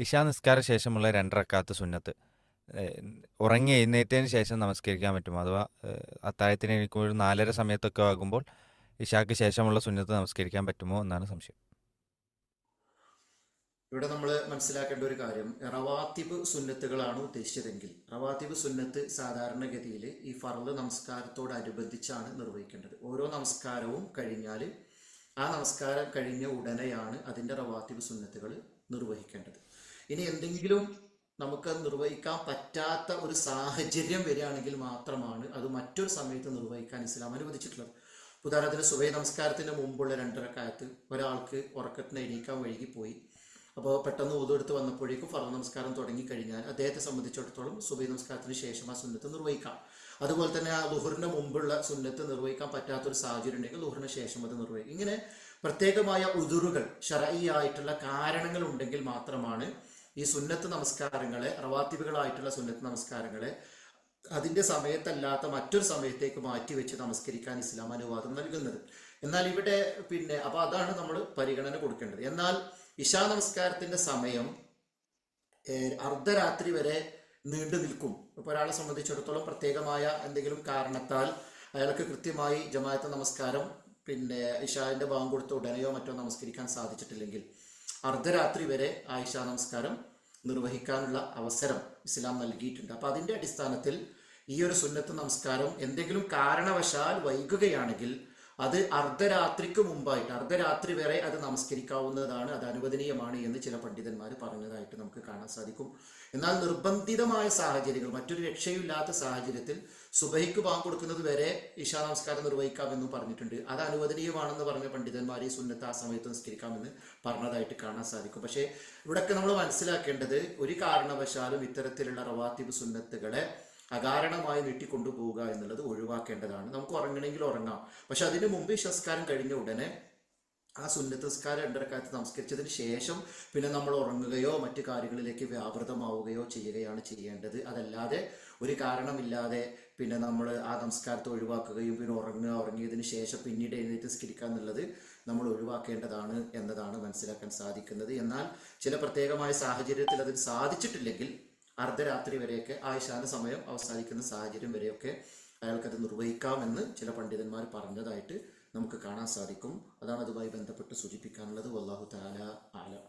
ഇശാ നിസ്കാര ശേഷമുള്ള 2 റക്അത്ത് സുന്നത്ത് ഏഹ്, ഉറങ്ങി എഴുന്നേറ്റതിന് ശേഷം നമസ്കരിക്കാൻ പറ്റുമോ? അഥവാ അത്താഴത്തിന് എണീക്കുമ്പോൾ ഒരു 4:30 സമയത്തൊക്കെ ആകുമ്പോൾ ഇശാക്ക് ശേഷമുള്ള സുന്നത്ത് നമസ്കരിക്കാൻ പറ്റുമോ എന്നാണ് സംശയം. ഇവിടെ നമ്മൾ മനസ്സിലാക്കേണ്ട ഒരു കാര്യം, റവാത്തിബ് സുന്നത്തുകളാണ് ഉദ്ദേശിച്ചതെങ്കിൽ റവാത്തിബ് സുന്നത്ത് സാധാരണഗതിയിൽ ഈ ഫർള് നമസ്കാരത്തോടനുബന്ധിച്ചാണ് നിർവഹിക്കേണ്ടത്. ഓരോ നമസ്കാരവും കഴിഞ്ഞാൽ ആ നമസ്കാരം കഴിഞ്ഞ ഉടനെയാണ് അതിൻ്റെ റവാത്തിബ് സുന്നത്തുകൾ നിർവഹിക്കേണ്ടത്. ഇനി എന്തെങ്കിലും നമുക്ക് നിർവഹിക്കാൻ പറ്റാത്ത ഒരു സാഹചര്യം വരികയാണെങ്കിൽ മാത്രമാണ് അത് മറ്റൊരു സമയത്ത് നിർവഹിക്കാൻ ഇസ്ലാം അനുവദിച്ചിട്ടുള്ളത്. ഉദാഹരണത്തിന് സുബഹി നമസ്കാരത്തിന് മുമ്പുള്ള 2 റക്അത്ത് ഒരാൾക്ക് ഉറക്കത്തിന് എണീക്കാൻ വൈകിപ്പോയി. അപ്പോൾ പെട്ടെന്ന് ഉദു വന്നപ്പോഴേക്കും ഫർള് നമസ്കാരം തുടങ്ങിക്കഴിഞ്ഞാൽ അദ്ദേഹത്തെ സംബന്ധിച്ചിടത്തോളം സുബഹി നമസ്കാരത്തിന് ശേഷം ആ സുന്നത്ത് നിർവഹിക്കാം. അതുപോലെ തന്നെ ആ ലുഹറിന് മുമ്പുള്ള സുന്നത്ത് നിർവഹിക്കാൻ പറ്റാത്തൊരു സാഹചര്യം ഉണ്ടെങ്കിൽ ലുഹറിന് ശേഷം അത് നിർവഹിക്കും. ഇങ്ങനെ പ്രത്യേകമായ ഉദുറുകൾ ശർഈ ആയിട്ടുള്ള കാരണങ്ങൾ ഉണ്ടെങ്കിൽ മാത്രമാണ് ഈ സുന്നത്ത് നമസ്കാരങ്ങളെ, റവാത്തിബുകളായിട്ടുള്ള സുന്നത്ത് നമസ്കാരങ്ങളെ അതിൻ്റെ സമയത്തല്ലാത്ത മറ്റൊരു സമയത്തേക്ക് മാറ്റിവെച്ച് നമസ്കരിക്കാൻ ഇസ്ലാം അനുവാദം നൽകുന്നത്. എന്നാൽ ഇവിടെ അപ്പോൾ അതാണ് നമ്മൾ പരിഗണന കൊടുക്കേണ്ടത്. എന്നാൽ ഇശാ നമസ്കാരത്തിന്റെ സമയം അർദ്ധരാത്രി വരെ നീണ്ടു നിൽക്കും. ഇപ്പോൾ ഒരാളെ സംബന്ധിച്ചിടത്തോളം പ്രത്യേകമായ എന്തെങ്കിലും കാരണത്താൽ അയാൾക്ക് കൃത്യമായി ജമാഅത്ത് നമസ്കാരം ഇശാന്റെ ബാങ്ക് കൊടുത്ത ഉടനെയോ മറ്റോ നമസ്കരിക്കാൻ സാധിച്ചിട്ടില്ലെങ്കിൽ അർദ്ധരാത്രി വരെ ആ ഇശാ നമസ്കാരം നിർവഹിക്കാനുള്ള അവസരം ഇസ്ലാം നൽകിയിട്ടുണ്ട്. അപ്പൊ അതിന്റെ അടിസ്ഥാനത്തിൽ ഈ ഒരു സുന്നത്ത് നമസ്കാരം എന്തെങ്കിലും കാരണവശാൽ വൈകുകയാണെങ്കിൽ അത് അർദ്ധരാത്രിക്ക് മുമ്പായിട്ട് അർദ്ധരാത്രി വരെ അത് നമസ്കരിക്കാവുന്നതാണ്, അത് അനുവദനീയമാണ് എന്ന് ചില പണ്ഡിതന്മാർ പറഞ്ഞതായിട്ട് നമുക്ക് കാണാൻ സാധിക്കും. എന്നാൽ നിർബന്ധിതമായ സാഹചര്യങ്ങൾ, മറ്റൊരു രക്ഷയില്ലാത്ത സാഹചര്യത്തിൽ സുബഹിക്ക് ബാങ്ക് കൊടുക്കുന്നത് വരെ ഇശാ നമസ്കാരം നിർവഹിക്കാമെന്നും പറഞ്ഞിട്ടുണ്ട്. അത് അനുവദനീയമാണെന്ന് പറഞ്ഞ പണ്ഡിതന്മാർ ഈ സുന്നത്ത് ആ സമയത്ത് നിസ്കരിക്കാമെന്ന് പറഞ്ഞതായിട്ട് കാണാൻ സാധിക്കും. പക്ഷേ ഇവിടെയൊക്കെ നമ്മൾ മനസ്സിലാക്കേണ്ടത്, ഒരു കാരണവശാലും ഇത്തരത്തിലുള്ള റവാത്തിബ് സുന്നത്തുകളെ അകാരണമായി നീട്ടിക്കൊണ്ടുപോവുക എന്നുള്ളത് ഒഴിവാക്കേണ്ടതാണ്. നമുക്ക് ഉറങ്ങണമെങ്കിൽ ഉറങ്ങാം, പക്ഷെ അതിനു മുമ്പ് ഇശാസ്കാരം കഴിഞ്ഞ ഉടനെ ആ സുന്നത്ത് നിസ്കാരം 2 റക്അത്ത് നമസ്കരിച്ചതിന് ശേഷം നമ്മൾ ഉറങ്ങുകയോ മറ്റു കാര്യങ്ങളിലേക്ക് വ്യാപൃതമാവുകയോ ചെയ്യുകയാണ് ചെയ്യേണ്ടത്. അതല്ലാതെ ഒരു കാരണമില്ലാതെ നമ്മൾ ആ നമസ്കാരത്തെ ഒഴിവാക്കുകയും ഉറങ്ങിയതിന് ശേഷം പിന്നീട് എഴുന്നേറ്റ് നിസ്കരിക്കുക എന്നുള്ളത് നമ്മൾ ഒഴിവാക്കേണ്ടതാണ് എന്നതാണ് മനസ്സിലാക്കാൻ സാധിക്കുന്നത്. എന്നാൽ ചില പ്രത്യേകമായ സാഹചര്യത്തിൽ അതിന് സാധിച്ചിട്ടില്ലെങ്കിൽ അർദ്ധരാത്രി വരെയൊക്കെ ആ ഇശാന്റെ സമയം അവസാനിക്കുന്ന സാഹചര്യം വരെയൊക്കെ അയാൾക്കത് നിർവഹിക്കാമെന്ന് ചില പണ്ഡിതന്മാർ പറഞ്ഞതായിട്ട് നമുക്ക് കാണാൻ സാധിക്കും. അതാണ് അതുമായി ബന്ധപ്പെട്ട് സൂചിപ്പിക്കാനുള്ളത്. വല്ലാഹു തആല ആലം.